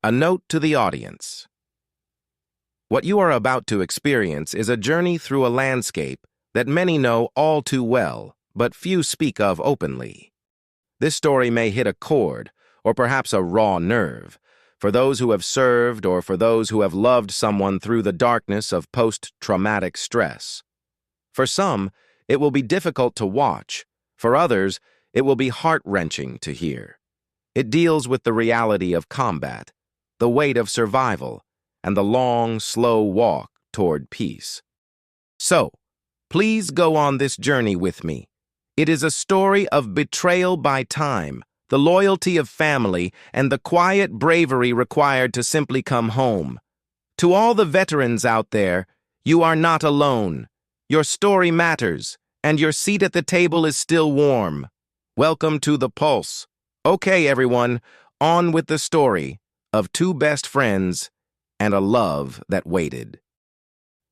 A note to the audience. What you are about to experience is a journey through a landscape that many know all too well, but few speak of openly. This story may hit a chord, or perhaps a raw nerve, for those who have served or for those who have loved someone through the darkness of post-traumatic stress. For some, it will be difficult to watch. For others, it will be heart-wrenching to hear. It deals with the reality of combat, the weight of survival, and the long, slow walk toward peace. So, please go on this journey with me. It is a story of betrayal by time, the loyalty of family, and the quiet bravery required to simply come home. To all the veterans out there, you are not alone. Your story matters, and your seat at the table is still warm. Welcome to The Pulse. Okay, everyone, on with the story of two best friends and a love that waited.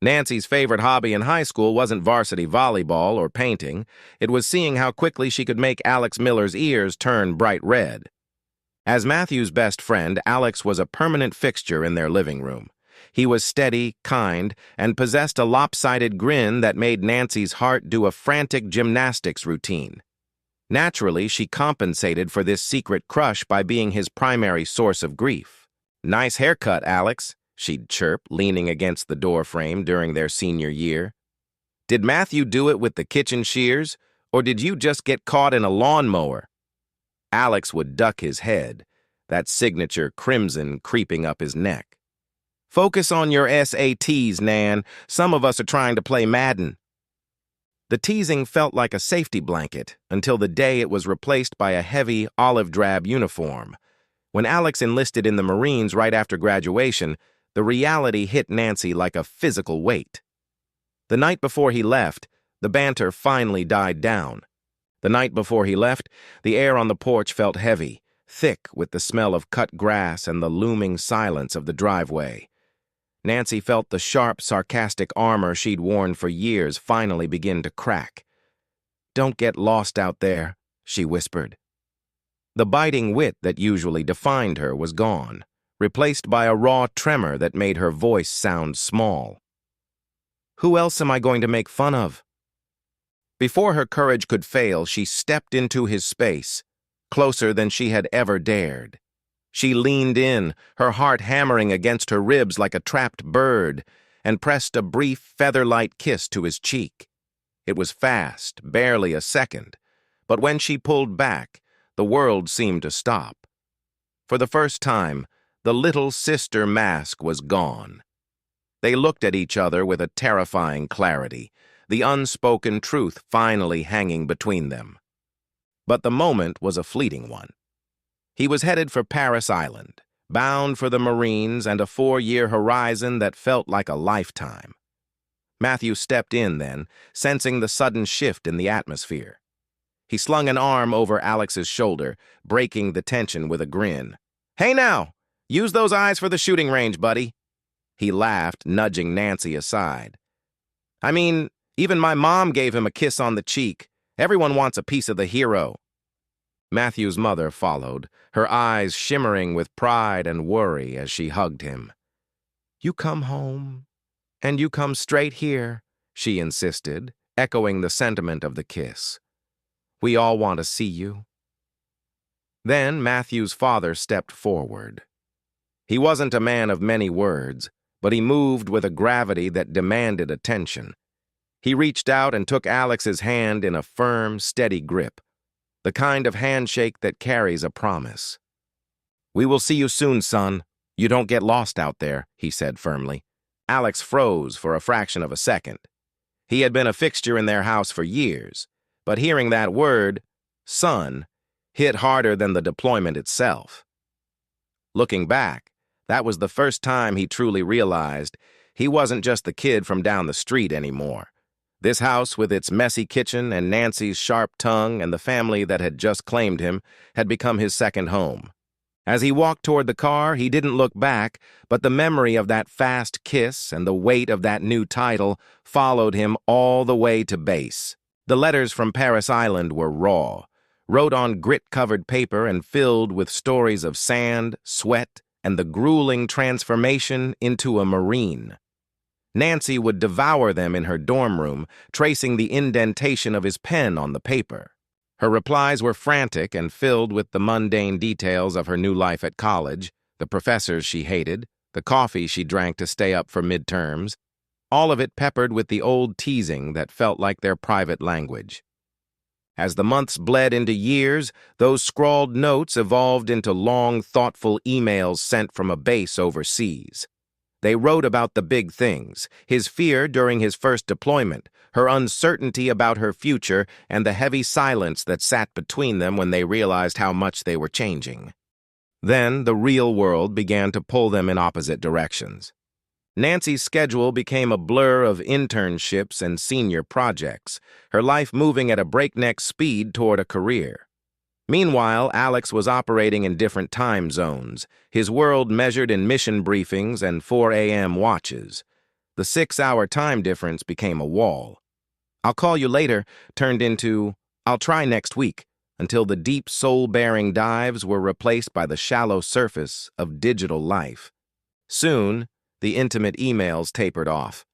Nancy's favorite hobby in high school wasn't varsity volleyball or painting. It was seeing how quickly she could make Alex Miller's ears turn bright red. As Matthew's best friend, Alex was a permanent fixture in their living room. He was steady, kind, and possessed a lopsided grin that made Nancy's heart do a frantic gymnastics routine. Naturally, she compensated for this secret crush by being his primary source of grief. "Nice haircut, Alex," she'd chirp, leaning against the door frame during their senior year. "Did Matthew do it with the kitchen shears, or did you just get caught in a lawnmower?" Alex would duck his head, that signature crimson creeping up his neck. "Focus on your SATs, Nan. Some of us are trying to play Madden." The teasing felt like a safety blanket until the day it was replaced by a heavy olive drab uniform. When Alex enlisted in the Marines right after graduation, the reality hit Nancy like a physical weight. The night before he left, the banter finally died down. The night before he left, the air on the porch felt heavy, thick with the smell of cut grass and the looming silence of the driveway. Nancy felt the sharp, sarcastic armor she'd worn for years finally begin to crack. "Don't get lost out there," she whispered. The biting wit that usually defined her was gone, replaced by a raw tremor that made her voice sound small. "Who else am I going to make fun of?" Before her courage could fail, she stepped into his space, closer than she had ever dared. She leaned in, her heart hammering against her ribs like a trapped bird, and pressed a brief, feather-light kiss to his cheek. It was fast, barely a second, but when she pulled back, the world seemed to stop. For the first time, the little sister mask was gone. They looked at each other with a terrifying clarity, the unspoken truth finally hanging between them. But the moment was a fleeting one. He was headed for Paris Island, bound for the Marines and a 4-year horizon that felt like a lifetime. Matthew stepped in then, sensing the sudden shift in the atmosphere. He slung an arm over Alex's shoulder, breaking the tension with a grin. "Hey now, use those eyes for the shooting range, buddy." He laughed, nudging Nancy aside. "I mean, even my mom gave him a kiss on the cheek. Everyone wants a piece of the hero." Matthew's mother followed, her eyes shimmering with pride and worry as she hugged him. "You come home, and you come straight here," she insisted, echoing the sentiment of the kiss. "We all want to see you." Then Matthew's father stepped forward. He wasn't a man of many words, but he moved with a gravity that demanded attention. He reached out and took Alex's hand in a firm, steady grip, the kind of handshake that carries a promise. "We will see you soon, son. You don't get lost out there," he said firmly. Alex froze for a fraction of a second. He had been a fixture in their house for years, but hearing that word, son, hit harder than the deployment itself. Looking back, that was the first time he truly realized he wasn't just the kid from down the street anymore. This house, with its messy kitchen and Nancy's sharp tongue and the family that had just claimed him, had become his second home. As he walked toward the car, he didn't look back, but the memory of that fast kiss and the weight of that new title followed him all the way to base. The letters from Paris Island were raw, wrote on grit-covered paper and filled with stories of sand, sweat, and the grueling transformation into a Marine. Nancy would devour them in her dorm room, tracing the indentation of his pen on the paper. Her replies were frantic and filled with the mundane details of her new life at college, the professors she hated, the coffee she drank to stay up for midterms, all of it peppered with the old teasing that felt like their private language. As the months bled into years, those scrawled notes evolved into long, thoughtful emails sent from a base overseas. They wrote about the big things, his fear during his first deployment, her uncertainty about her future, and the heavy silence that sat between them when they realized how much they were changing. Then the real world began to pull them in opposite directions. Nancy's schedule became a blur of internships and senior projects, her life moving at a breakneck speed toward a career. Meanwhile, Alex was operating in different time zones, his world measured in mission briefings and 4 a.m. watches. The 6-hour time difference became a wall. "I'll call you later" turned into "I'll try next week," until the deep soul-bearing dives were replaced by the shallow surface of digital life. Soon, the intimate emails tapered off.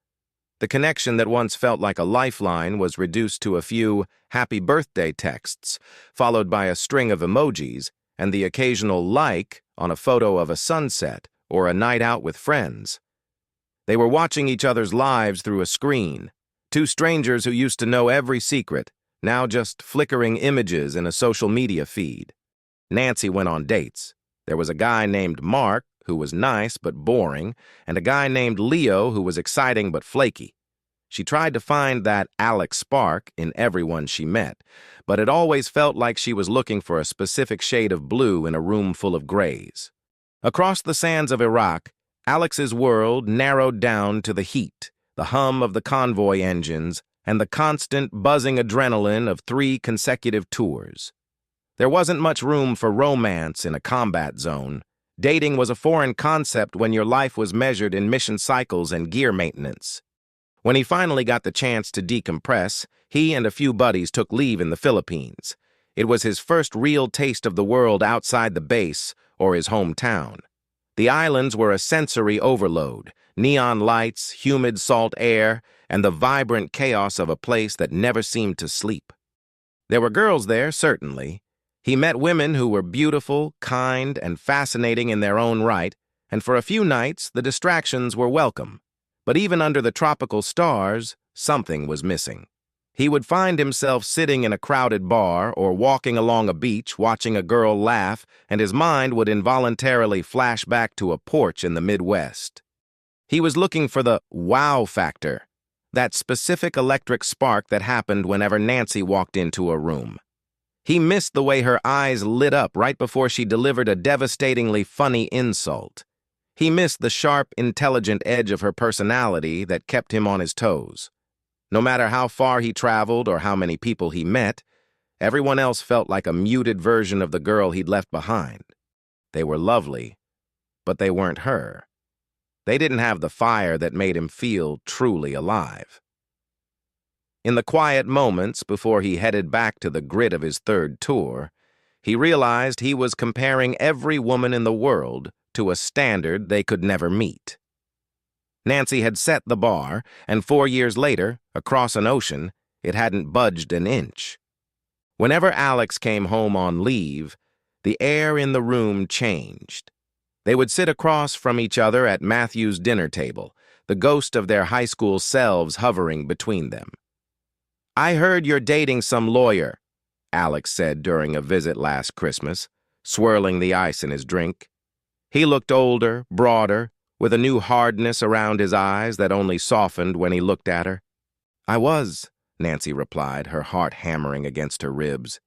The connection that once felt like a lifeline was reduced to a few happy birthday texts, followed by a string of emojis and the occasional like on a photo of a sunset or a night out with friends. They were watching each other's lives through a screen, two strangers who used to know every secret, now just flickering images in a social media feed. Nancy went on dates. There was a guy named Mark, who was nice but boring, and a guy named Leo who was exciting but flaky. She tried to find that Alex spark in everyone she met, but it always felt like she was looking for a specific shade of blue in a room full of grays. Across the sands of Iraq, Alex's world narrowed down to the heat, the hum of the convoy engines, and the constant buzzing adrenaline of 3 consecutive tours. There wasn't much room for romance in a combat zone. Dating was a foreign concept when your life was measured in mission cycles and gear maintenance. When he finally got the chance to decompress, he and a few buddies took leave in the Philippines. It was his first real taste of the world outside the base or his hometown. The islands were a sensory overload, neon lights, humid salt air, and the vibrant chaos of a place that never seemed to sleep. There were girls there, certainly. He met women who were beautiful, kind, and fascinating in their own right, and for a few nights the distractions were welcome. But even under the tropical stars, something was missing. He would find himself sitting in a crowded bar or walking along a beach watching a girl laugh, and his mind would involuntarily flash back to a porch in the Midwest. He was looking for the wow factor, that specific electric spark that happened whenever Nancy walked into a room. He missed the way her eyes lit up right before she delivered a devastatingly funny insult. He missed the sharp, intelligent edge of her personality that kept him on his toes. No matter how far he traveled or how many people he met, everyone else felt like a muted version of the girl he'd left behind. They were lovely, but they weren't her. They didn't have the fire that made him feel truly alive. In the quiet moments before he headed back to the grit of his 3rd tour, he realized he was comparing every woman in the world to a standard they could never meet. Nancy had set the bar, and 4 years later, across an ocean, it hadn't budged an inch. Whenever Alex came home on leave, the air in the room changed. They would sit across from each other at Matthew's dinner table, the ghost of their high school selves hovering between them. "I heard you're dating some lawyer," Alex said during a visit last Christmas, swirling the ice in his drink. He looked older, broader, with a new hardness around his eyes that only softened when he looked at her. "I was," Nancy replied, her heart hammering against her ribs.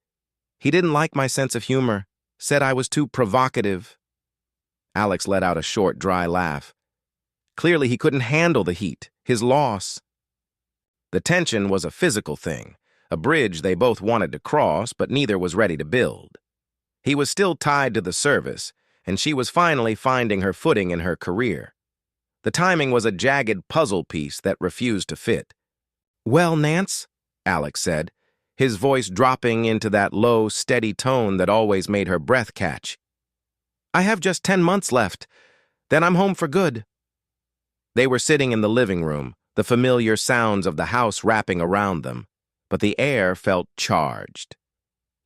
"He didn't like my sense of humor, said I was too provocative." Alex let out a short, dry laugh. Clearly he couldn't handle the heat, his loss. The tension was a physical thing, a bridge they both wanted to cross, but neither was ready to build. He was still tied to the service, and she was finally finding her footing in her career. The timing was a jagged puzzle piece that refused to fit. "Well, Nance," Alex said, his voice dropping into that low, steady tone that always made her breath catch. I have just 10 months left. Then I'm home for good. They were sitting in the living room, the familiar sounds of the house wrapping around them, but the air felt charged.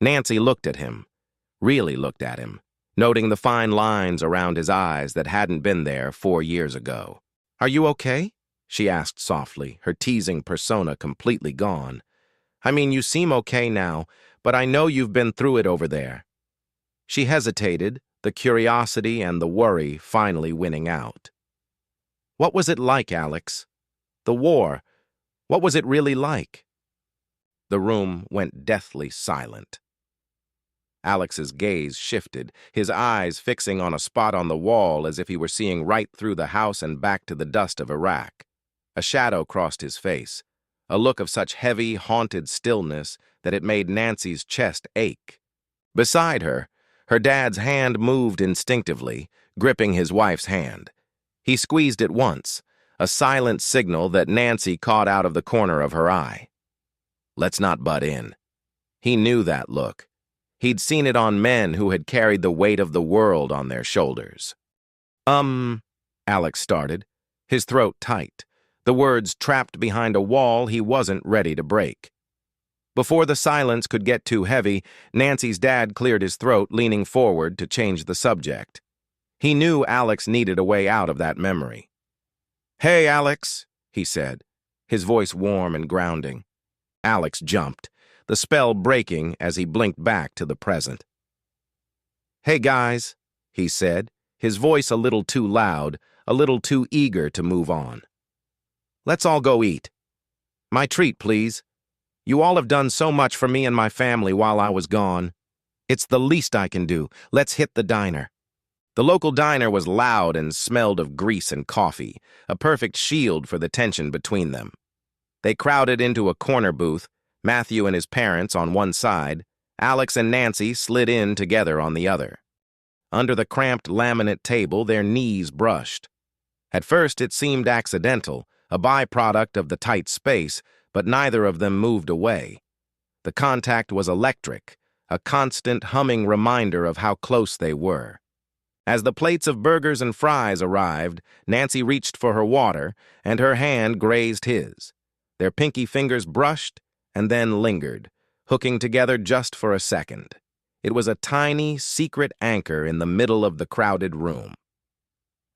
Nancy looked at him, really looked at him, noting the fine lines around his eyes that hadn't been there 4 years ago. Are you okay? She asked softly, her teasing persona completely gone. I mean, you seem okay now, but I know you've been through it over there. She hesitated, the curiosity and the worry finally winning out. What was it like, Alex? The war, what was it really like? The room went deathly silent. Alex's gaze shifted, his eyes fixing on a spot on the wall as if he were seeing right through the house and back to the dust of Iraq. A shadow crossed his face, a look of such heavy, haunted stillness that it made Nancy's chest ache. Beside her, her dad's hand moved instinctively, gripping his wife's hand. He squeezed it once, a silent signal that Nancy caught out of the corner of her eye. Let's not butt in. He knew that look. He'd seen it on men who had carried the weight of the world on their shoulders. Alex started, his throat tight, the words trapped behind a wall he wasn't ready to break. Before the silence could get too heavy, Nancy's dad cleared his throat, leaning forward to change the subject. He knew Alex needed a way out of that memory. Hey, Alex, he said, his voice warm and grounding. Alex jumped, the spell breaking as he blinked back to the present. Hey, guys, he said, his voice a little too loud, a little too eager to move on. Let's all go eat. My treat, please. You all have done so much for me and my family while I was gone. It's the least I can do. Let's hit the diner. The local diner was loud and smelled of grease and coffee, a perfect shield for the tension between them. They crowded into a corner booth, Matthew and his parents on one side, Alex and Nancy slid in together on the other. Under the cramped laminate table, their knees brushed. At first, it seemed accidental, a byproduct of the tight space, but neither of them moved away. The contact was electric, a constant humming reminder of how close they were. As the plates of burgers and fries arrived, Nancy reached for her water, and her hand grazed his. Their pinky fingers brushed and then lingered, hooking together just for a second. It was a tiny, secret anchor in the middle of the crowded room.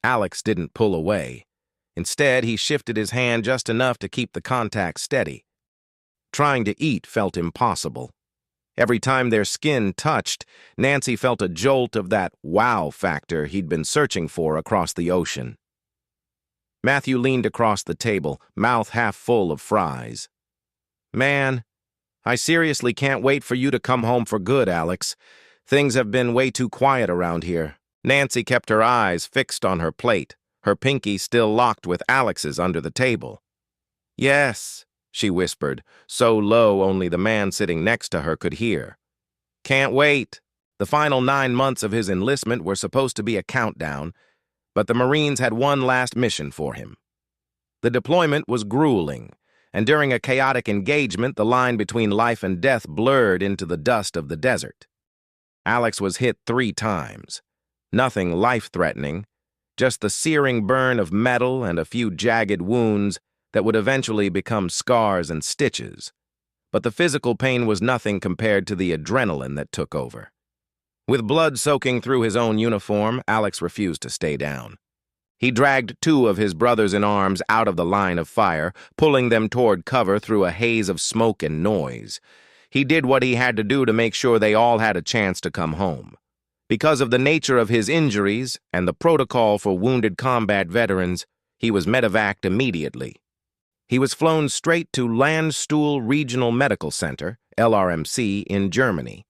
Alex didn't pull away. Instead, he shifted his hand just enough to keep the contact steady. Trying to eat felt impossible. Every time their skin touched, Nancy felt a jolt of that wow factor he'd been searching for across the ocean. Matthew leaned across the table, mouth half full of fries. Man, I seriously can't wait for you to come home for good, Alex. Things have been way too quiet around here. Nancy kept her eyes fixed on her plate, her pinky still locked with Alex's under the table. Yes, she whispered, so low only the man sitting next to her could hear. Can't wait. The final 9 months of his enlistment were supposed to be a countdown, but the Marines had one last mission for him. The deployment was grueling, and during a chaotic engagement, the line between life and death blurred into the dust of the desert. Alex was hit 3 times. Nothing life-threatening, just the searing burn of metal and a few jagged wounds that would eventually become scars and stitches. But the physical pain was nothing compared to the adrenaline that took over. With blood soaking through his own uniform, Alex refused to stay down. He dragged 2 of his brothers-in-arms out of the line of fire, pulling them toward cover through a haze of smoke and noise. He did what he had to do to make sure they all had a chance to come home. Because of the nature of his injuries and the protocol for wounded combat veterans, he was medevaced immediately. He was flown straight to Landstuhl Regional Medical Center, LRMC, in Germany,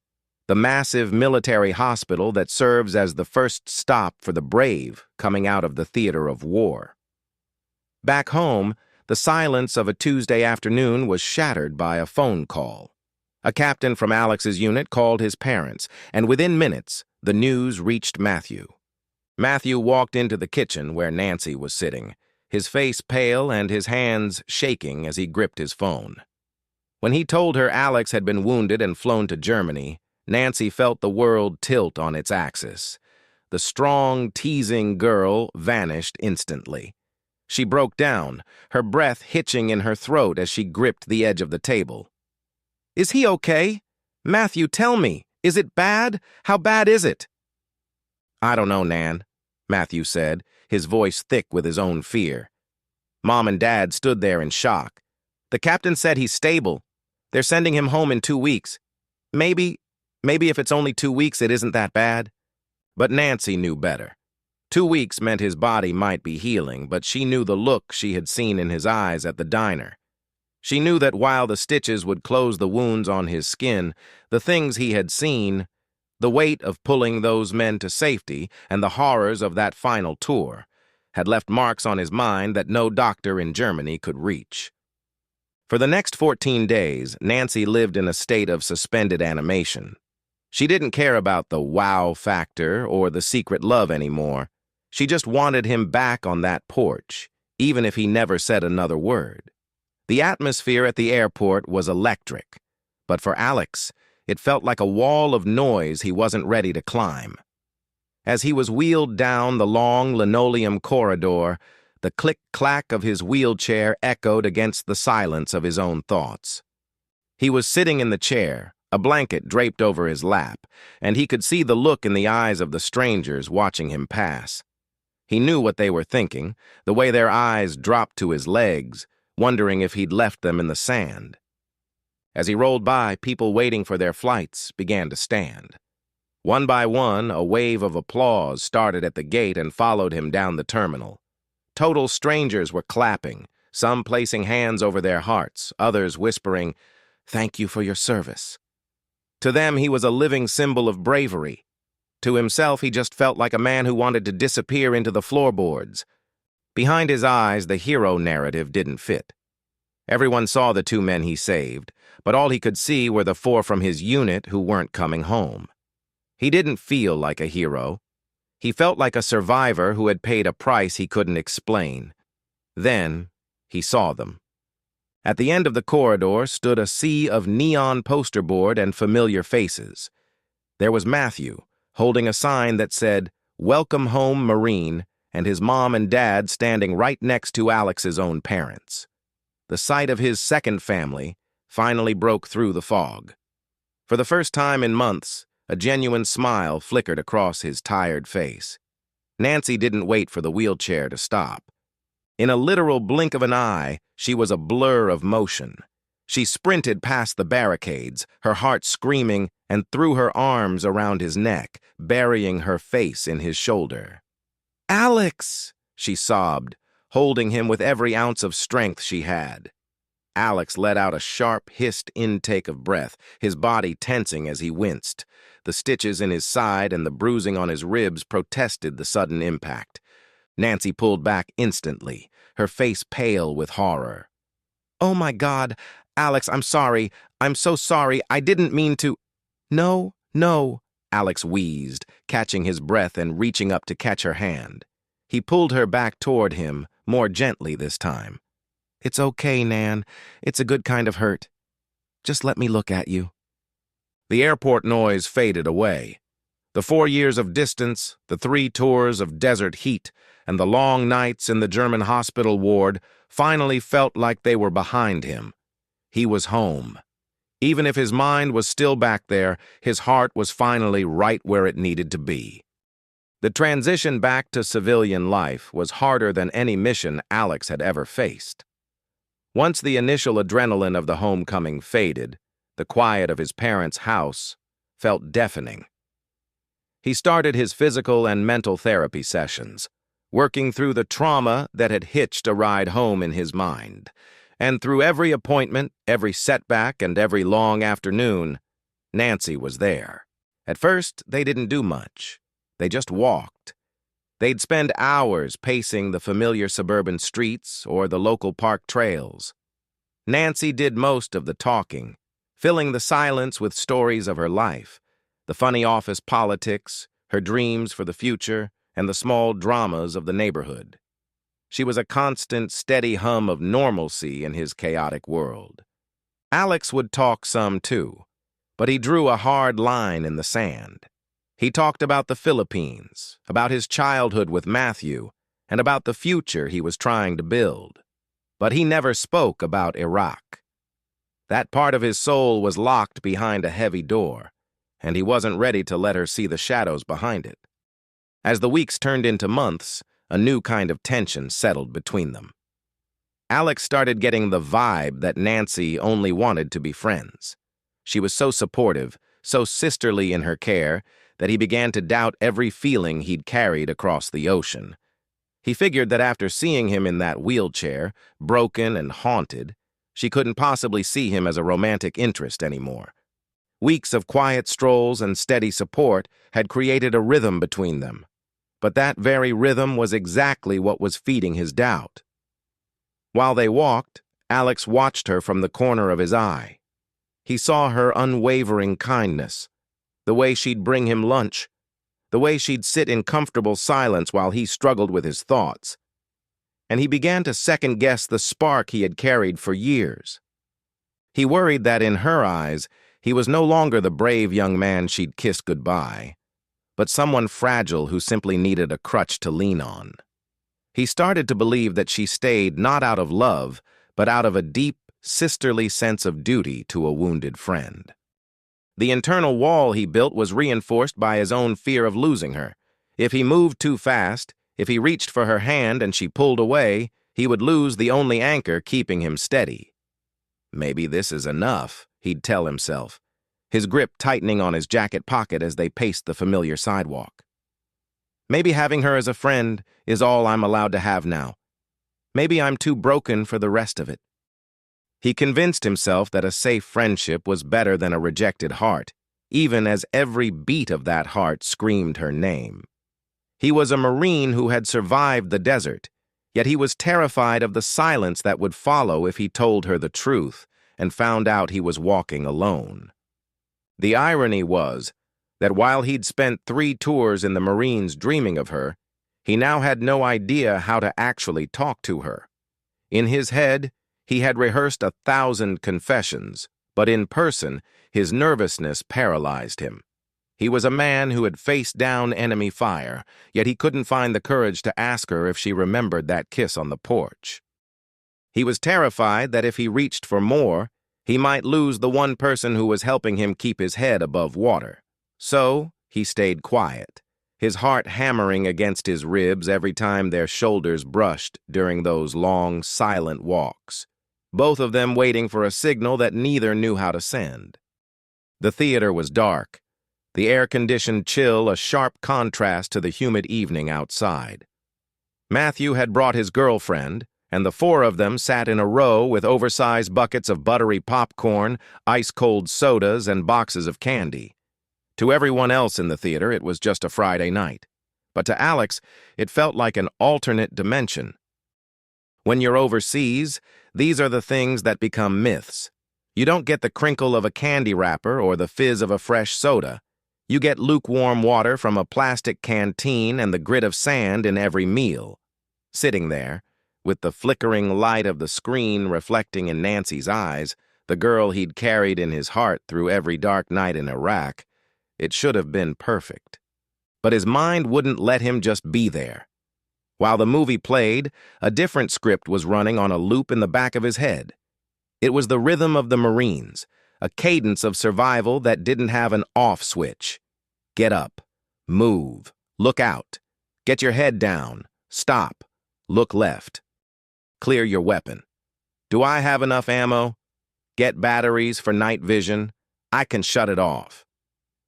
the massive military hospital that serves as the first stop for the brave coming out of the theater of war. Back home, the silence of a Tuesday afternoon was shattered by a phone call. A captain from Alex's unit called his parents, and within minutes, the news reached Matthew. Matthew walked into the kitchen where Nancy was sitting, his face pale and his hands shaking as he gripped his phone. When he told her Alex had been wounded and flown to Germany, Nancy felt the world tilt on its axis. the strong, teasing girl vanished instantly. She broke down, her breath hitching in her throat as she gripped the edge of the table. "Is he okay? Matthew, tell me. Is it bad? How bad is it?" "I don't know, Nan," Matthew said, his voice thick with his own fear. Mom and Dad stood there in shock. "The captain said he's stable. They're sending him home in 2 weeks. Maybe if it's only 2 weeks, it isn't that bad." But Nancy knew better. 2 weeks meant his body might be healing, but she knew the look she had seen in his eyes at the diner. She knew that while the stitches would close the wounds on his skin, the things he had seen, the weight of pulling those men to safety and the horrors of that final tour, had left marks on his mind that no doctor in Germany could reach. For the next 14 days, Nancy lived in a state of suspended animation. She didn't care about the wow factor or the secret love anymore. She just wanted him back on that porch, even if he never said another word. The atmosphere at the airport was electric, but for Alex, it felt like a wall of noise he wasn't ready to climb. As he was wheeled down the long linoleum corridor, the click-clack of his wheelchair echoed against the silence of his own thoughts. He was sitting in the chair, a blanket draped over his lap, and he could see the look in the eyes of the strangers watching him pass. He knew what they were thinking, the way their eyes dropped to his legs, wondering if he'd left them in the sand. As he rolled by, people waiting for their flights began to stand. One by one, a wave of applause started at the gate and followed him down the terminal. Total strangers were clapping, some placing hands over their hearts, others whispering, "Thank you for your service." To them, he was a living symbol of bravery. To himself, he just felt like a man who wanted to disappear into the floorboards. Behind his eyes, the hero narrative didn't fit. Everyone saw the 2 men he saved, but all he could see were the 4 from his unit who weren't coming home. He didn't feel like a hero. He felt like a survivor who had paid a price he couldn't explain. Then, he saw them. At the end of the corridor stood a sea of neon poster board and familiar faces. There was Matthew, holding a sign that said, "Welcome Home, Marine," and his mom and dad standing right next to Alex's own parents. The sight of his second family finally broke through the fog. For the first time in months, a genuine smile flickered across his tired face. Nancy didn't wait for the wheelchair to stop. In a literal blink of an eye, she was a blur of motion. She sprinted past the barricades, her heart screaming, and threw her arms around his neck, burying her face in his shoulder. "Alex!" she sobbed, holding him with every ounce of strength she had. Alex let out a sharp, hissed intake of breath, his body tensing as he winced. The stitches in his side and the bruising on his ribs protested the sudden impact. Nancy pulled back instantly, her face pale with horror. "Oh my God, Alex, I'm sorry. I'm so sorry. I didn't mean to—" "No, no," Alex wheezed, catching his breath and reaching up to catch her hand. He pulled her back toward him, more gently this time. "It's okay, Nan. It's a good kind of hurt. Just let me look at you." The airport noise faded away. The 4 years of distance, the 3 tours of desert heat, and the long nights in the German hospital ward finally felt like they were behind him. He was home. Even if his mind was still back there, his heart was finally right where it needed to be. The transition back to civilian life was harder than any mission Alex had ever faced. Once the initial adrenaline of the homecoming faded, the quiet of his parents' house felt deafening. He started his physical and mental therapy sessions, working through the trauma that had hitched a ride home in his mind. And through every appointment, every setback, and every long afternoon, Nancy was there. At first, they didn't do much. They just walked. They'd spend hours pacing the familiar suburban streets or the local park trails. Nancy did most of the talking, filling the silence with stories of her life, the funny office politics, her dreams for the future, and the small dramas of the neighborhood. She was a constant, steady hum of normalcy in his chaotic world. Alex would talk some too, but he drew a hard line in the sand. He talked about the Philippines, about his childhood with Matthew, and about the future he was trying to build. But he never spoke about Iraq. That part of his soul was locked behind a heavy door, and he wasn't ready to let her see the shadows behind it. As the weeks turned into months, a new kind of tension settled between them. Alex started getting the vibe that Nancy only wanted to be friends. She was so supportive, so sisterly in her care, that he began to doubt every feeling he'd carried across the ocean. He figured that after seeing him in that wheelchair, broken and haunted, she couldn't possibly see him as a romantic interest anymore. Weeks of quiet strolls and steady support had created a rhythm between them. But that very rhythm was exactly what was feeding his doubt. While they walked, Alex watched her from the corner of his eye. He saw her unwavering kindness, the way she'd bring him lunch, the way she'd sit in comfortable silence while he struggled with his thoughts. And he began to second-guess the spark he had carried for years. He worried that in her eyes, he was no longer the brave young man she'd kissed goodbye, but someone fragile who simply needed a crutch to lean on. He started to believe that she stayed not out of love, but out of a deep, sisterly sense of duty to a wounded friend. The internal wall he built was reinforced by his own fear of losing her. If he moved too fast, if he reached for her hand and she pulled away, he would lose the only anchor keeping him steady. Maybe this is enough, he'd tell himself, his grip tightening on his jacket pocket as they paced the familiar sidewalk. Maybe having her as a friend is all I'm allowed to have now. Maybe I'm too broken for the rest of it. He convinced himself that a safe friendship was better than a rejected heart, even as every beat of that heart screamed her name. He was a Marine who had survived the desert, yet he was terrified of the silence that would follow if he told her the truth and found out he was walking alone. The irony was that while he'd spent 3 tours in the Marines dreaming of her, he now had no idea how to actually talk to her. In his head, he had rehearsed 1,000 confessions, but in person, his nervousness paralyzed him. He was a man who had faced down enemy fire, yet he couldn't find the courage to ask her if she remembered that kiss on the porch. He was terrified that if he reached for more, he might lose the one person who was helping him keep his head above water. So, he stayed quiet, his heart hammering against his ribs every time their shoulders brushed during those long, silent walks, both of them waiting for a signal that neither knew how to send. The theater was dark, the air-conditioned chill a sharp contrast to the humid evening outside. Matthew had brought his girlfriend, and the 4 of them sat in a row with oversized buckets of buttery popcorn, ice-cold sodas, and boxes of candy. To everyone else in the theater, it was just a Friday night. But to Alex, it felt like an alternate dimension. When you're overseas, these are the things that become myths. You don't get the crinkle of a candy wrapper or the fizz of a fresh soda. You get lukewarm water from a plastic canteen and the grit of sand in every meal. Sitting there, with the flickering light of the screen reflecting in Nancy's eyes, the girl he'd carried in his heart through every dark night in Iraq, it should have been perfect. But his mind wouldn't let him just be there. While the movie played, a different script was running on a loop in the back of his head. It was the rhythm of the Marines, a cadence of survival that didn't have an off switch. Get up, move, look out, get your head down, stop, look left. Clear your weapon. Do I have enough ammo? Get batteries for night vision. I can shut it off.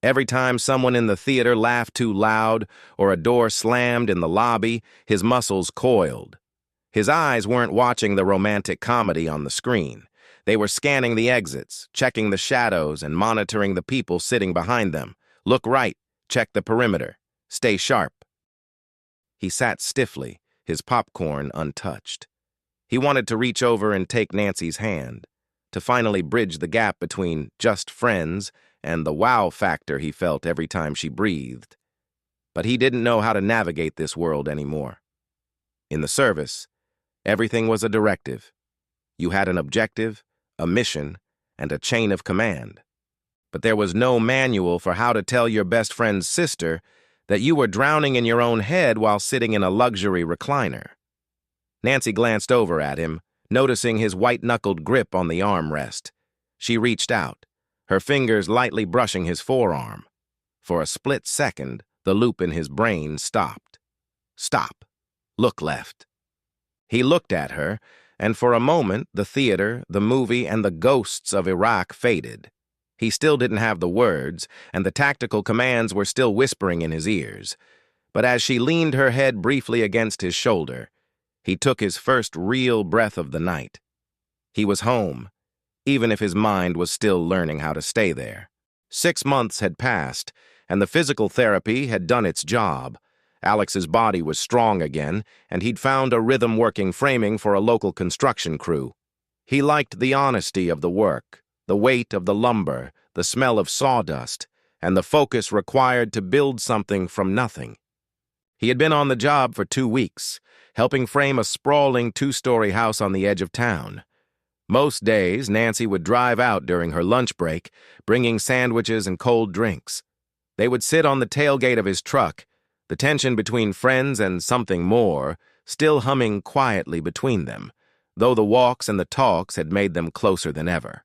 Every time someone in the theater laughed too loud or a door slammed in the lobby, his muscles coiled. His eyes weren't watching the romantic comedy on the screen. They were scanning the exits, checking the shadows, and monitoring the people sitting behind them. Look right, check the perimeter, stay sharp. He sat stiffly, his popcorn untouched. He wanted to reach over and take Nancy's hand, to finally bridge the gap between just friends and the wow factor he felt every time she breathed. But he didn't know how to navigate this world anymore. In the service, everything was a directive. You had an objective, a mission, and a chain of command. But there was no manual for how to tell your best friend's sister that you were drowning in your own head while sitting in a luxury recliner. Nancy glanced over at him, noticing his white-knuckled grip on the armrest. She reached out, her fingers lightly brushing his forearm. For a split second, the loop in his brain stopped. Stop. Look left. He looked at her, and for a moment, the theater, the movie, and the ghosts of Iraq faded. He still didn't have the words, and the tactical commands were still whispering in his ears. But as she leaned her head briefly against his shoulder, he took his first real breath of the night. He was home, even if his mind was still learning how to stay there. 6 months had passed, and the physical therapy had done its job. Alex's body was strong again, and he'd found a rhythm-working framing for a local construction crew. He liked the honesty of the work, the weight of the lumber, the smell of sawdust, and the focus required to build something from nothing. He had been on the job for 2 weeks, helping frame a sprawling 2-story house on the edge of town. Most days, Nancy would drive out during her lunch break, bringing sandwiches and cold drinks. They would sit on the tailgate of his truck, the tension between friends and something more still humming quietly between them, though the walks and the talks had made them closer than ever.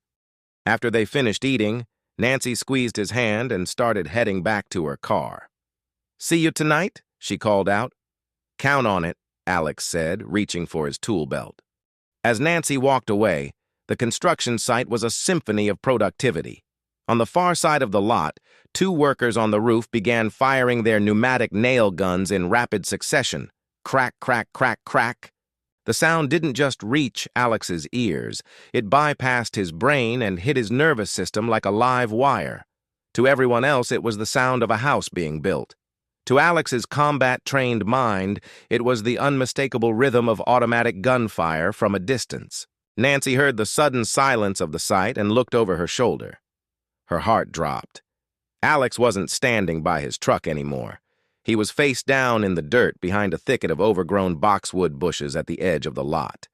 After they finished eating, Nancy squeezed his hand and started heading back to her car. "See you tonight?" she called out. "Count on it," Alex said, reaching for his tool belt. As Nancy walked away, the construction site was a symphony of productivity. On the far side of the lot, 2 workers on the roof began firing their pneumatic nail guns in rapid succession. Crack, crack, crack, crack. The sound didn't just reach Alex's ears. It bypassed his brain and hit his nervous system like a live wire. To everyone else, it was the sound of a house being built. To Alex's combat-trained mind, it was the unmistakable rhythm of automatic gunfire from a distance. Nancy heard the sudden silence of the site and looked over her shoulder. Her heart dropped. Alex wasn't standing by his truck anymore. He was face down in the dirt behind a thicket of overgrown boxwood bushes at the edge of the lot.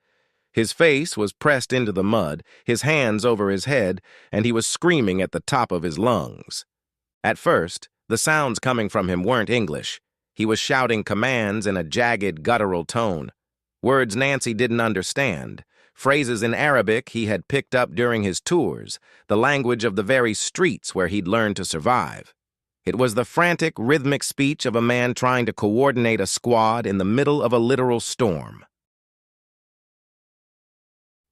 His face was pressed into the mud, his hands over his head, and he was screaming at the top of his lungs. At first, the sounds coming from him weren't English. He was shouting commands in a jagged, guttural tone. Words Nancy didn't understand. Phrases in Arabic he had picked up during his tours, the language of the very streets where he'd learned to survive. It was the frantic, rhythmic speech of a man trying to coordinate a squad in the middle of a literal storm.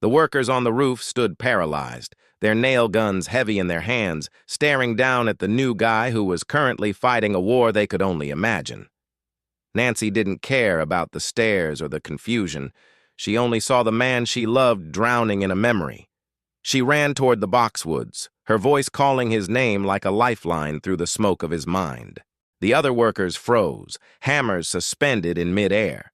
The workers on the roof stood paralyzed, their nail guns heavy in their hands, staring down at the new guy who was currently fighting a war they could only imagine. Nancy didn't care about the stares or the confusion. She only saw the man she loved drowning in a memory. She ran toward the boxwoods, her voice calling his name like a lifeline through the smoke of his mind. The other workers froze, hammers suspended in midair.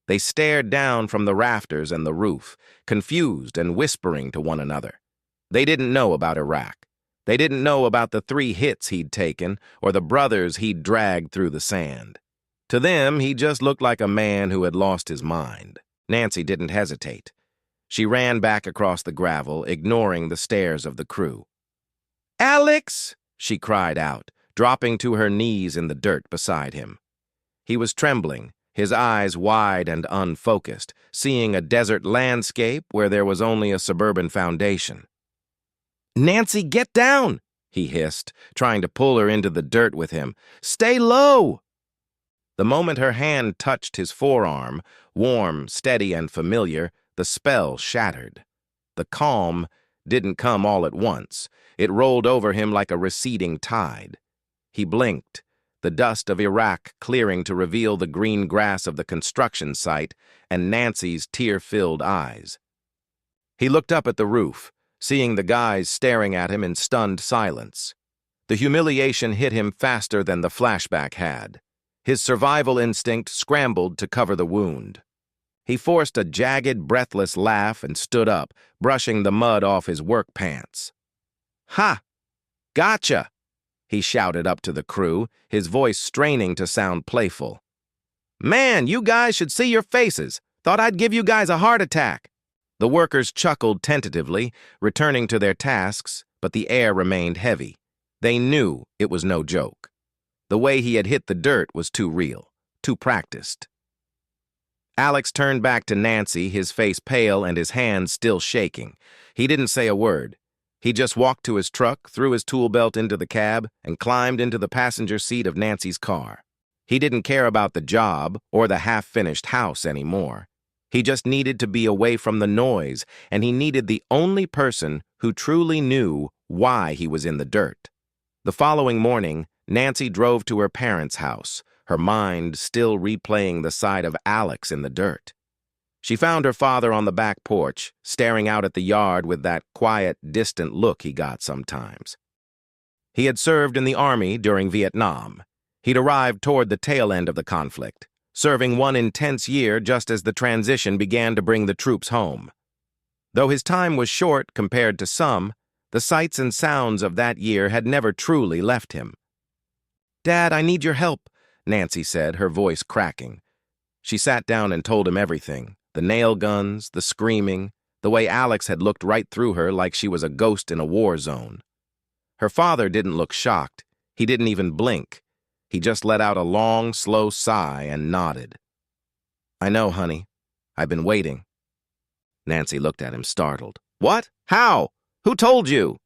They stared down from the rafters and the roof, confused and whispering to one another. They didn't know about Iraq. They didn't know about the 3 hits he'd taken or the brothers he'd dragged through the sand. To them, he just looked like a man who had lost his mind. Nancy didn't hesitate. She ran back across the gravel, ignoring the stares of the crew. "Alex!" she cried out, dropping to her knees in the dirt beside him. He was trembling, his eyes wide and unfocused, seeing a desert landscape where there was only a suburban foundation. "Nancy, get down!" he hissed, trying to pull her into the dirt with him. "Stay low!" The moment her hand touched his forearm, warm, steady, and familiar, the spell shattered. The calm didn't come all at once. It rolled over him like a receding tide. He blinked, the dust of Iraq clearing to reveal the green grass of the construction site and Nancy's tear-filled eyes. He looked up at the roof, seeing the guys staring at him in stunned silence. The humiliation hit him faster than the flashback had. His survival instinct scrambled to cover the wound. He forced a jagged, breathless laugh and stood up, brushing the mud off his work pants. "Ha! Gotcha!" he shouted up to the crew, his voice straining to sound playful. "Man, you guys should see your faces. Thought I'd give you guys a heart attack." The workers chuckled tentatively, returning to their tasks, but the air remained heavy. They knew it was no joke. The way he had hit the dirt was too real, too practiced. Alex turned back to Nancy, his face pale and his hands still shaking. He didn't say a word. He just walked to his truck, threw his tool belt into the cab, and climbed into the passenger seat of Nancy's car. He didn't care about the job or the half-finished house anymore. He just needed to be away from the noise, and he needed the only person who truly knew why he was in the dirt. The following morning, Nancy drove to her parents' house, her mind still replaying the sight of Alex in the dirt. She found her father on the back porch, staring out at the yard with that quiet, distant look he got sometimes. He had served in the Army during Vietnam. He'd arrived toward the tail end of the conflict, serving one intense year just as the transition began to bring the troops home. Though his time was short compared to some, the sights and sounds of that year had never truly left him. "Dad, I need your help," Nancy said, her voice cracking. She sat down and told him everything, the nail guns, the screaming, the way Alex had looked right through her like she was a ghost in a war zone. Her father didn't look shocked. He didn't even blink. He just let out a long, slow sigh and nodded. "I know, honey. I've been waiting." Nancy looked at him, startled. "What? How? Who told you?"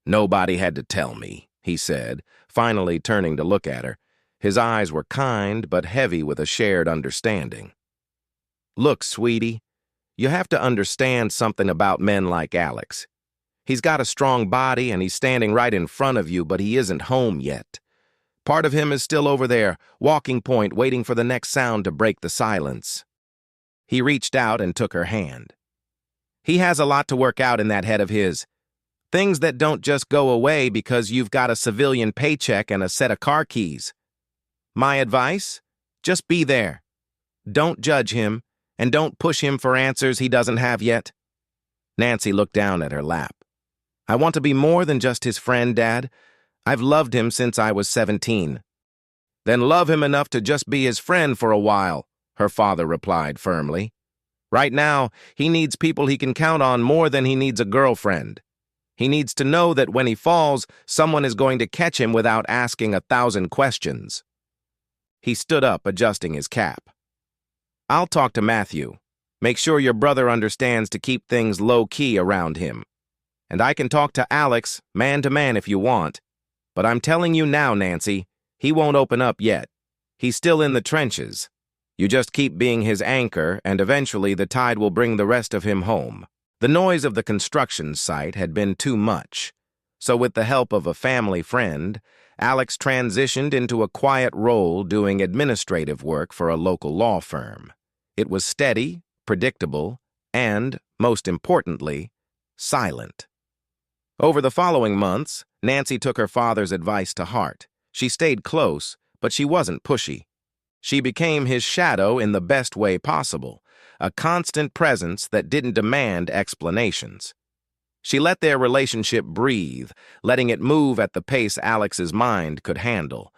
"Nobody had to tell me," he said, finally turning to look at her. His eyes were kind but heavy with a shared understanding. "Look, sweetie, you have to understand something about men like Alex. He's got a strong body and he's standing right in front of you, but he isn't home yet. Part of him is still over there, walking point, waiting for the next sound to break the silence." He reached out and took her hand. "He has a lot to work out in that head of his. Things that don't just go away because you've got a civilian paycheck and a set of car keys. My advice? Just be there. Don't judge him, and don't push him for answers he doesn't have yet." Nancy looked down at her lap. "I want to be more than just his friend, Dad. I've loved him since I was 17. "Then love him enough to just be his friend for a while," her father replied firmly. "Right now, he needs people he can count on more than he needs a girlfriend. He needs to know that when he falls, someone is going to catch him without asking 1,000 questions." He stood up, adjusting his cap. "I'll talk to Matthew. Make sure your brother understands to keep things low-key around him. And I can talk to Alex, man to man if you want. But I'm telling you now, Nancy, he won't open up yet. He's still in the trenches. You just keep being his anchor, and eventually the tide will bring the rest of him home." The noise of the construction site had been too much, so with the help of a family friend, Alex transitioned into a quiet role doing administrative work for a local law firm. It was steady, predictable, and, most importantly, silent. Over the following months, Nancy took her father's advice to heart. She stayed close, but she wasn't pushy. She became his shadow in the best way possible, a constant presence that didn't demand explanations. She let their relationship breathe, letting it move at the pace Alex's mind could handle.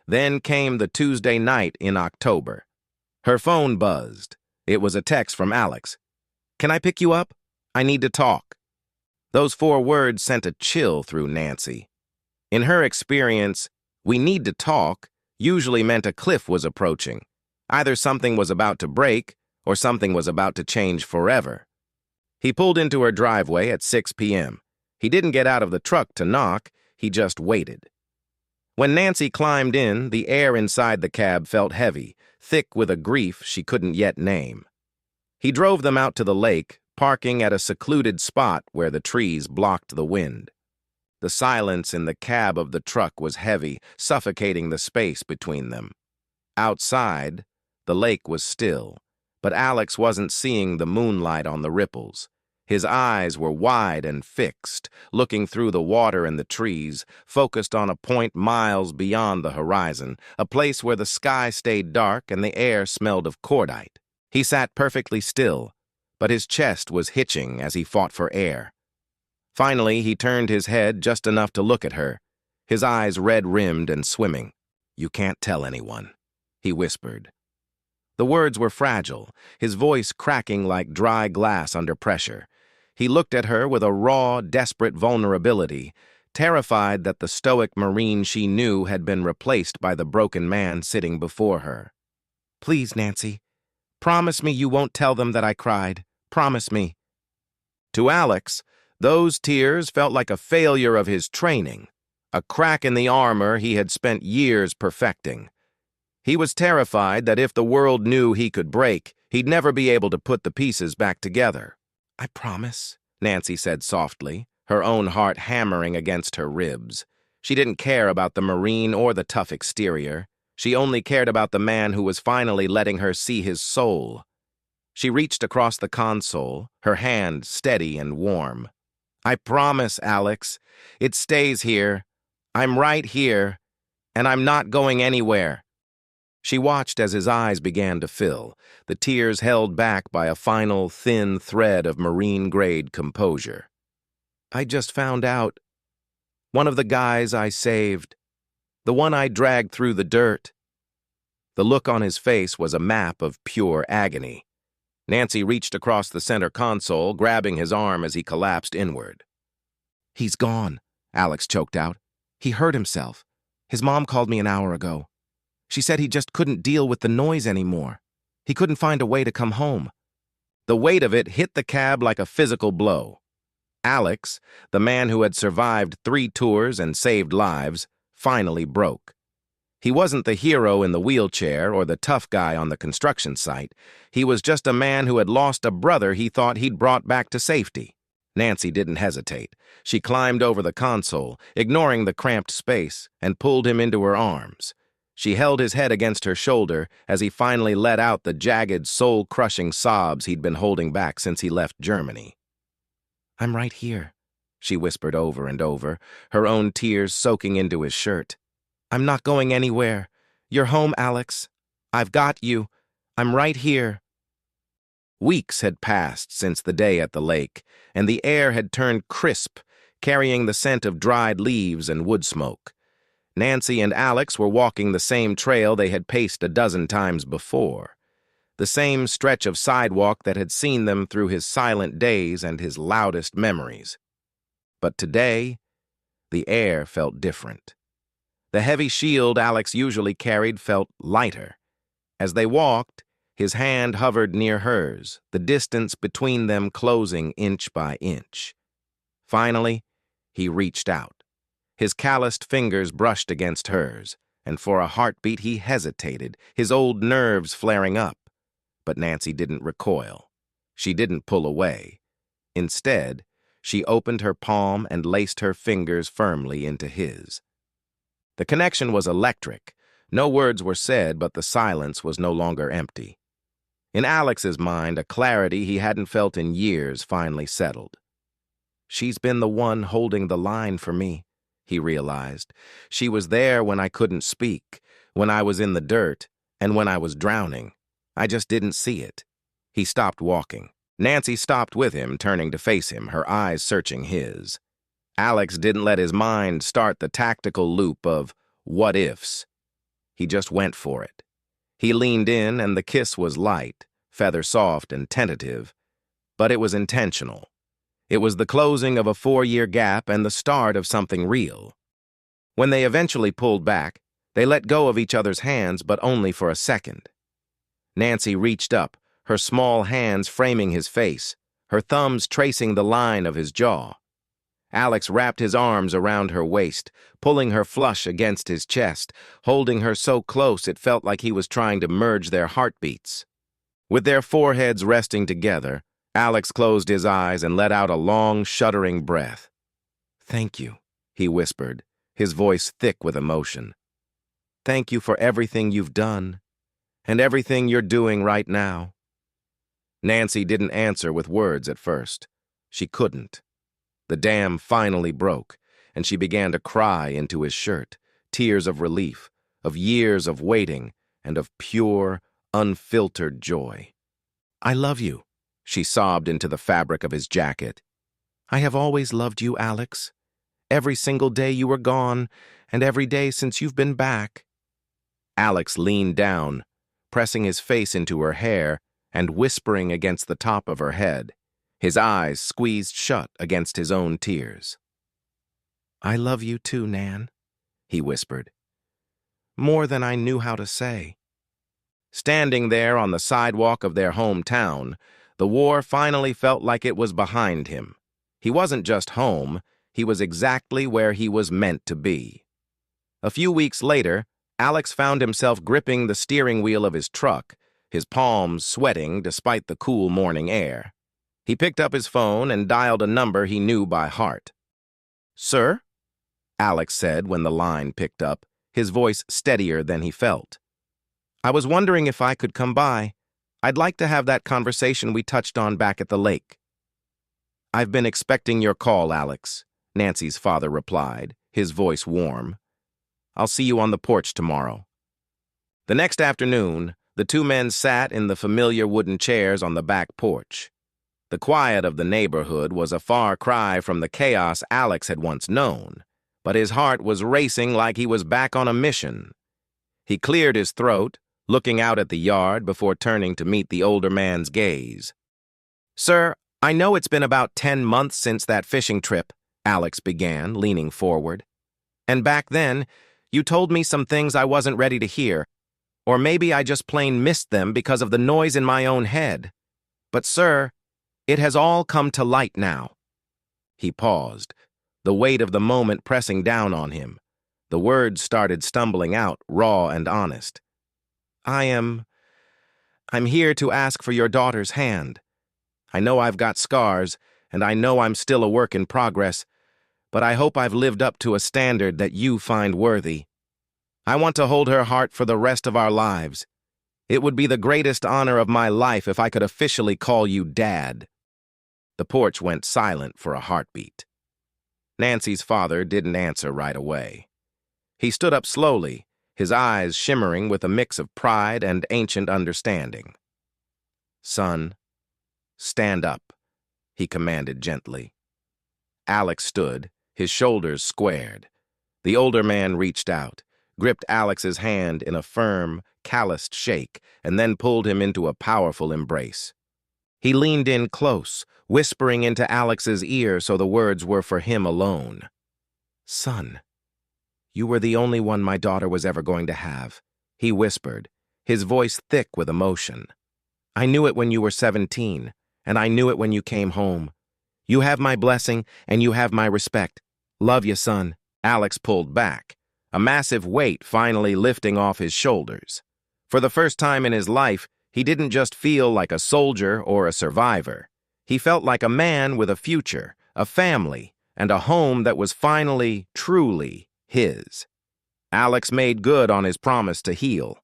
Then came the Tuesday night in October. Her phone buzzed. It was a text from Alex. "Can I pick you up? I need to talk." Those 4 words sent a chill through Nancy. In her experience, "we need to talk" usually meant a cliff was approaching. Either something was about to break, or something was about to change forever. He pulled into her driveway at 6 p.m. He didn't get out of the truck to knock, he just waited. When Nancy climbed in, the air inside the cab felt heavy, thick with a grief she couldn't yet name. He drove them out to the lake, parking at a secluded spot where the trees blocked the wind. The silence in the cab of the truck was heavy, suffocating the space between them. Outside, the lake was still, but Alex wasn't seeing the moonlight on the ripples. His eyes were wide and fixed, looking through the water and the trees, focused on a point miles beyond the horizon, a place where the sky stayed dark and the air smelled of cordite. He sat perfectly still, but his chest was hitching as he fought for air. Finally, he turned his head just enough to look at her, his eyes red-rimmed and swimming. "You can't tell anyone," he whispered. The words were fragile, his voice cracking like dry glass under pressure. He looked at her with a raw, desperate vulnerability, terrified that the stoic Marine she knew had been replaced by the broken man sitting before her. "Please, Nancy, promise me you won't tell them that I cried. Promise me." To Alex, those tears felt like a failure of his training, a crack in the armor he had spent years perfecting. He was terrified that if the world knew he could break, he'd never be able to put the pieces back together. "I promise," Nancy said softly, her own heart hammering against her ribs. She didn't care about the Marine or the tough exterior. She only cared about the man who was finally letting her see his soul. She reached across the console, her hand steady and warm. "I promise, Alex. It stays here. I'm right here, and I'm not going anywhere." She watched as his eyes began to fill, the tears held back by a final, thin thread of marine-grade composure. "I just found out. One of the guys I saved. The one I dragged through the dirt." The look on his face was a map of pure agony. Nancy reached across the center console, grabbing his arm as he collapsed inward. "He's gone," Alex choked out. "He hurt himself. His mom called me an hour ago. She said he just couldn't deal with the noise anymore. He couldn't find a way to come home." The weight of it hit the cab like a physical blow. Alex, the man who had survived 3 tours and saved lives, finally broke. He wasn't the hero in the wheelchair or the tough guy on the construction site. He was just a man who had lost a brother he thought he'd brought back to safety. Nancy didn't hesitate. She climbed over the console, ignoring the cramped space, and pulled him into her arms. She held his head against her shoulder as he finally let out the jagged, soul-crushing sobs he'd been holding back since he left Germany. "I'm right here," she whispered over and over, her own tears soaking into his shirt. "I'm not going anywhere. You're home, Alex. I've got you. I'm right here." Weeks had passed since the day at the lake, and the air had turned crisp, carrying the scent of dried leaves and wood smoke. Nancy and Alex were walking the same trail they had paced a dozen times before, the same stretch of sidewalk that had seen them through his silent days and his loudest memories. But today, the air felt different. The heavy shield Alex usually carried felt lighter. As they walked, his hand hovered near hers, the distance between them closing inch by inch. Finally, he reached out. His calloused fingers brushed against hers, and for a heartbeat he hesitated, his old nerves flaring up. But Nancy didn't recoil. She didn't pull away. Instead, she opened her palm and laced her fingers firmly into his. The connection was electric. No words were said, but the silence was no longer empty. In Alex's mind, a clarity he hadn't felt in years finally settled. "She's been the one holding the line for me," he realized. "She was there when I couldn't speak, when I was in the dirt, and when I was drowning. I just didn't see it." He stopped walking. Nancy stopped with him, turning to face him, her eyes searching his. Alex didn't let his mind start the tactical loop of what-ifs. He just went for it. He leaned in, and the kiss was light, feather-soft and tentative, but it was intentional. It was the closing of a 4-year gap and the start of something real. When they eventually pulled back, they let go of each other's hands, but only for a second. Nancy reached up, her small hands framing his face, her thumbs tracing the line of his jaw. Alex wrapped his arms around her waist, pulling her flush against his chest, holding her so close it felt like he was trying to merge their heartbeats. With their foreheads resting together, Alex closed his eyes and let out a long, shuddering breath. "Thank you," he whispered, his voice thick with emotion. "Thank you for everything you've done, and everything you're doing right now." Nancy didn't answer with words at first. She couldn't. The dam finally broke, and she began to cry into his shirt, tears of relief, of years of waiting, and of pure, unfiltered joy. "I love you," she sobbed into the fabric of his jacket. "I have always loved you, Alex. Every single day you were gone, and every day since you've been back." Alex leaned down, pressing his face into her hair and whispering against the top of her head, his eyes squeezed shut against his own tears. I love you too, Nan, he whispered. More than I knew how to say. Standing there on the sidewalk of their hometown, the war finally felt like it was behind him. He wasn't just home, he was exactly where he was meant to be. A few weeks later, Alex found himself gripping the steering wheel of his truck, his palms sweating despite the cool morning air. He picked up his phone and dialed a number he knew by heart. "Sir?" Alex said when the line picked up, his voice steadier than he felt. "I was wondering if I could come by. I'd like to have that conversation we touched on back at the lake." "I've been expecting your call, Alex," Nancy's father replied, his voice warm. "I'll see you on the porch tomorrow." The next afternoon, the two men sat in the familiar wooden chairs on the back porch. The quiet of the neighborhood was a far cry from the chaos Alex had once known, but his heart was racing like he was back on a mission. He cleared his throat, looking out at the yard before turning to meet the older man's gaze. "Sir, I know it's been about 10 months since that fishing trip," Alex began, leaning forward. "And back then, you told me some things I wasn't ready to hear, or maybe I just plain missed them because of the noise in my own head. But, sir, it has all come to light now." He paused, the weight of the moment pressing down on him. The words started stumbling out, raw and honest. I'm here to ask for your daughter's hand. I know I've got scars, and I know I'm still a work in progress, but I hope I've lived up to a standard that you find worthy. I want to hold her heart for the rest of our lives. It would be the greatest honor of my life if I could officially call you Dad." The porch went silent for a heartbeat. Nancy's father didn't answer right away. He stood up slowly, his eyes shimmering with a mix of pride and ancient understanding. "Son, stand up," he commanded gently. Alex stood, his shoulders squared. The older man reached out, gripped Alex's hand in a firm, calloused shake, and then pulled him into a powerful embrace. He leaned in close, whispering into Alex's ear so the words were for him alone. "Son, you were the only one my daughter was ever going to have," he whispered, his voice thick with emotion. "I knew it when you were 17, and I knew it when you came home. You have my blessing, and you have my respect. Love you, son." Alex pulled back, a massive weight finally lifting off his shoulders. For the first time in his life, he didn't just feel like a soldier or a survivor. He felt like a man with a future, a family, and a home that was finally, truly his. Alex made good on his promise to heal.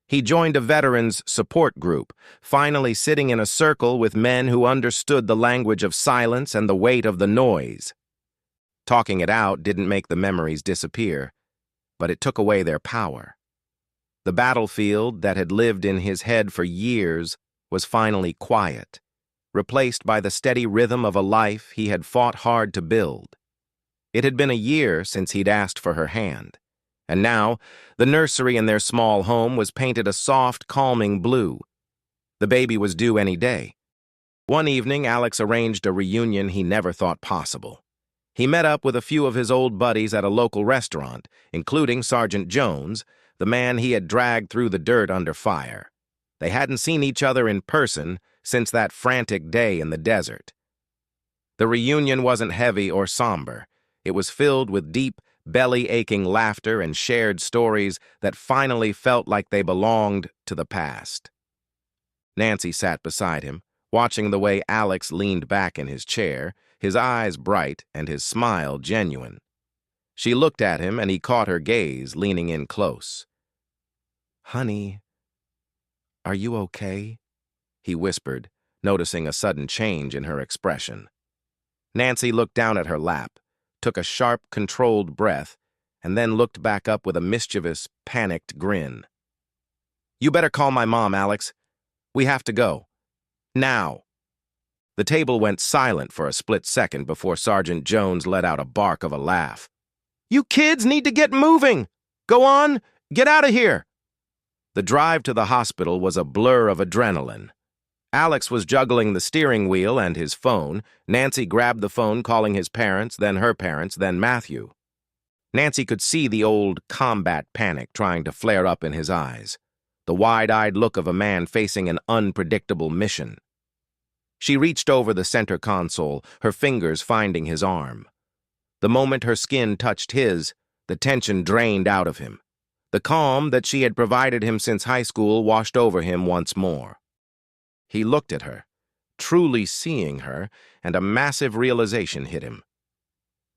He joined a veterans support group, finally sitting in a circle with men who understood the language of silence and the weight of the noise. Talking it out didn't make the memories disappear, but it took away their power. The battlefield that had lived in his head for years was finally quiet, replaced by the steady rhythm of a life he had fought hard to build. It had been a year since he'd asked for her hand, and now the nursery in their small home was painted a soft, calming blue. The baby was due any day. One evening, Alex arranged a reunion he never thought possible. He met up with a few of his old buddies at a local restaurant, including Sergeant Jones, the man he had dragged through the dirt under fire. They hadn't seen each other in person since that frantic day in the desert. The reunion wasn't heavy or somber. It was filled with deep, belly-aching laughter and shared stories that finally felt like they belonged to the past. Nancy sat beside him, watching the way Alex leaned back in his chair, his eyes bright and his smile genuine. She looked at him and he caught her gaze, leaning in close. "Honey, are you okay?" he whispered, noticing a sudden change in her expression. Nancy looked down at her lap, took a sharp, controlled breath, and then looked back up with a mischievous, panicked grin. "You better call my mom, Alex. We have to go. Now." The table went silent for a split second before Sergeant Jones let out a bark of a laugh. "You kids need to get moving! Go on, get out of here!" The drive to the hospital was a blur of adrenaline. Alex was juggling the steering wheel and his phone. Nancy grabbed the phone, calling his parents, then her parents, then Matthew. Nancy could see the old combat panic trying to flare up in his eyes, the wide-eyed look of a man facing an unpredictable mission. She reached over the center console, her fingers finding his arm. The moment her skin touched his, the tension drained out of him. The calm that she had provided him since high school washed over him once more. He looked at her, truly seeing her, and a massive realization hit him.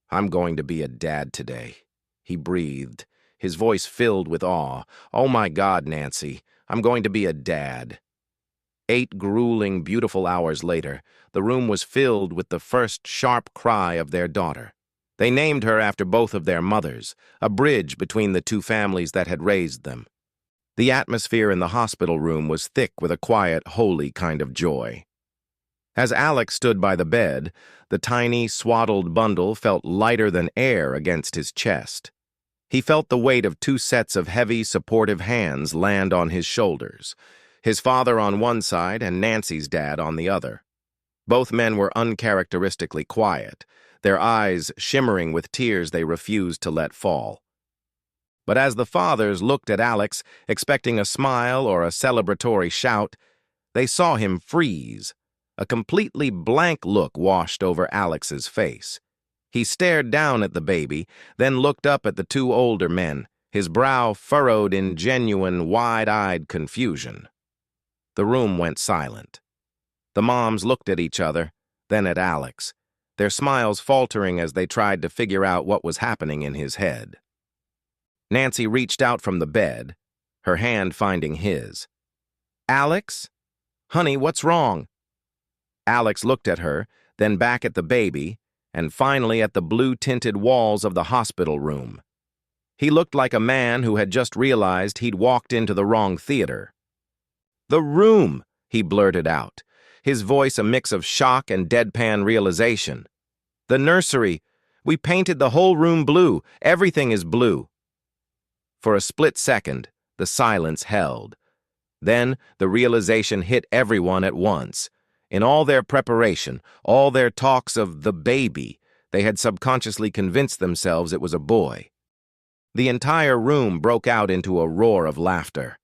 "I'm going to be a dad today," he breathed, his voice filled with awe. "Oh my God, Nancy, I'm going to be a dad." 8 grueling, beautiful hours later, the room was filled with the first sharp cry of their daughter. They named her after both of their mothers, a bridge between the two families that had raised them. The atmosphere in the hospital room was thick with a quiet, holy kind of joy. As Alex stood by the bed, the tiny, swaddled bundle felt lighter than air against his chest. He felt the weight of 2 sets of heavy, supportive hands land on his shoulders, his father on one side and Nancy's dad on the other. Both men were uncharacteristically quiet, their eyes shimmering with tears they refused to let fall. But as the fathers looked at Alex, expecting a smile or a celebratory shout, they saw him freeze. A completely blank look washed over Alex's face. He stared down at the baby, then looked up at the 2 older men, his brow furrowed in genuine, wide-eyed confusion. The room went silent. The moms looked at each other, then at Alex, their smiles faltering as they tried to figure out what was happening in his head. Nancy reached out from the bed, her hand finding his. "Alex? Honey, what's wrong?" Alex looked at her, then back at the baby, and finally at the blue-tinted walls of the hospital room. He looked like a man who had just realized he'd walked into the wrong theater. "The room," he blurted out, his voice a mix of shock and deadpan realization. "The nursery. We painted the whole room blue. Everything is blue." For a split second, the silence held. Then the realization hit everyone at once. In all their preparation, all their talks of the baby, they had subconsciously convinced themselves it was a boy. The entire room broke out into a roar of laughter.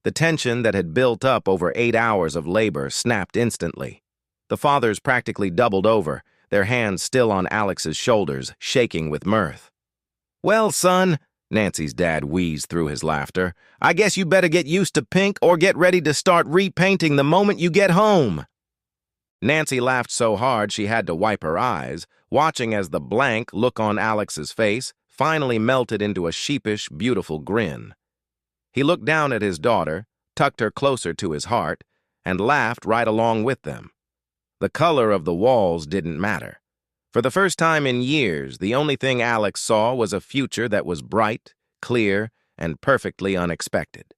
The tension that had built up over 8 hours of labor snapped instantly. The fathers practically doubled over, their hands still on Alex's shoulders, shaking with mirth. "Well, son," Nancy's dad wheezed through his laughter, "I guess you better get used to pink or get ready to start repainting the moment you get home." Nancy laughed so hard she had to wipe her eyes, watching as the blank look on Alex's face finally melted into a sheepish, beautiful grin. He looked down at his daughter, tucked her closer to his heart, and laughed right along with them. The color of the walls didn't matter. For the first time in years, the only thing Alex saw was a future that was bright, clear, and perfectly unexpected.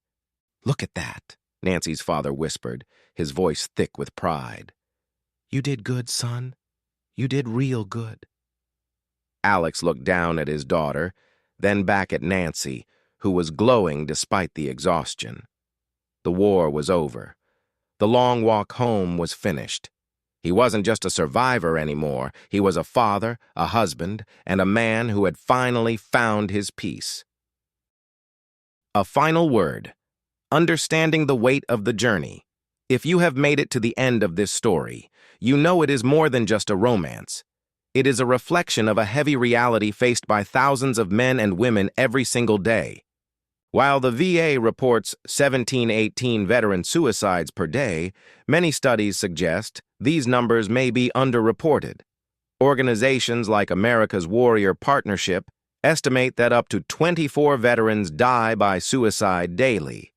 "Look at that," Nancy's father whispered, his voice thick with pride. "You did good, son. You did real good." Alex looked down at his daughter, then back at Nancy, who was glowing despite the exhaustion. The war was over. The long walk home was finished. He wasn't just a survivor anymore. He was a father, a husband, and a man who had finally found his peace. A final word. Understanding the weight of the journey. If you have made it to the end of this story, you know it is more than just a romance. It is a reflection of a heavy reality faced by thousands of men and women every single day. While the VA reports 17-18 veteran suicides per day, many studies suggest these numbers may be underreported. Organizations like America's Warrior Partnership estimate that up to 24 veterans die by suicide daily.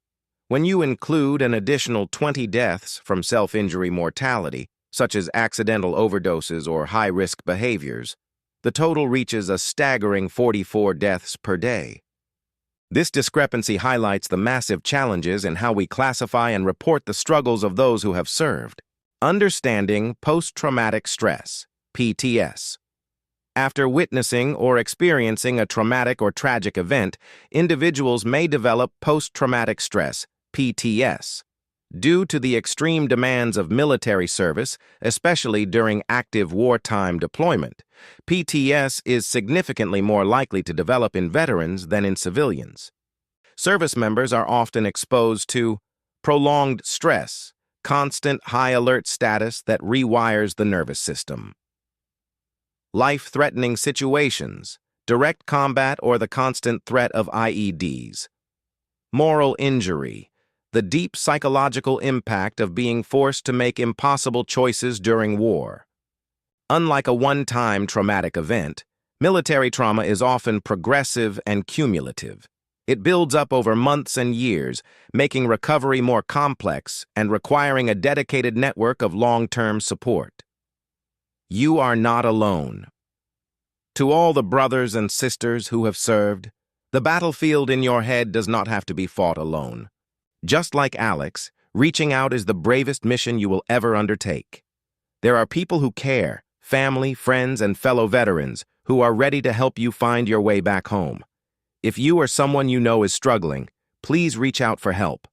When you include an additional 20 deaths from self-injury mortality, such as accidental overdoses or high-risk behaviors, the total reaches a staggering 44 deaths per day. This discrepancy highlights the massive challenges in how we classify and report the struggles of those who have served. Understanding post-traumatic stress, PTS. After witnessing or experiencing a traumatic or tragic event, individuals may develop post-traumatic stress, PTS. Due to the extreme demands of military service, especially during active wartime deployment, PTS is significantly more likely to develop in veterans than in civilians. Service members are often exposed to prolonged stress, constant high alert status that rewires the nervous system. Life-threatening situations, direct combat or the constant threat of IEDs. Moral injury, the deep psychological impact of being forced to make impossible choices during war. Unlike a one-time traumatic event, military trauma is often progressive and cumulative. It builds up over months and years, making recovery more complex and requiring a dedicated network of long-term support. You are not alone. To all the brothers and sisters who have served, the battlefield in your head does not have to be fought alone. Just like Alex, reaching out is the bravest mission you will ever undertake. There are people who care, family, friends, and fellow veterans who are ready to help you find your way back home. If you or someone you know is struggling, please reach out for help.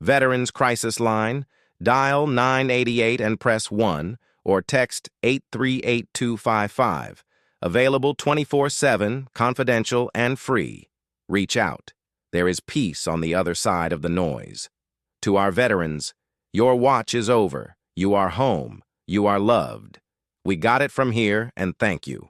Veterans Crisis Line, dial 988 and press 1 or text 838255. Available 24/7, confidential, and free. Reach out. There is peace on the other side of the noise. To our veterans, your watch is over. You are home. You are loved. We got it from here, and thank you.